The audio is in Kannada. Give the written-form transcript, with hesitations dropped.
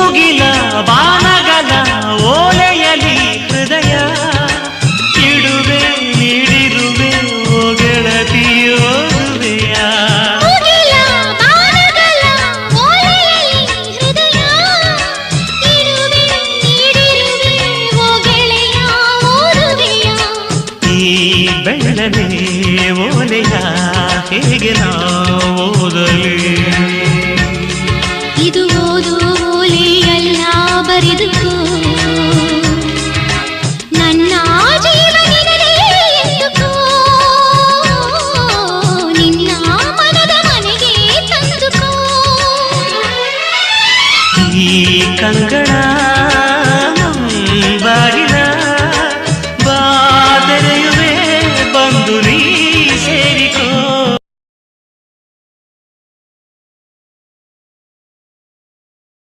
ಮುಗಿಲ ಬಾನಗಲ ಓಲೆಯಲಿ ಹೃದಯ ಇಡುವೆ ನೀಡಿರುವೆ ಓ ಗೆಳತಿಯೋದುವೆಯ ಈ ಬೆಳ್ಳನೆ ಓಲೆಯ ಹೇಗೆ ನಾ ಓದಲಿ ಇದು ಓದು ಓಲೆಯಲ್ಲ ಬರೆದುಕೋ ನನ್ನ ಜೀವನದಲ್ಲಿ ಎಂದುಕೋ ನಿನ್ನ ಮನದ ಮನೆಗೆ ತಂದುಕೋ ಈ ಕಂಕಣ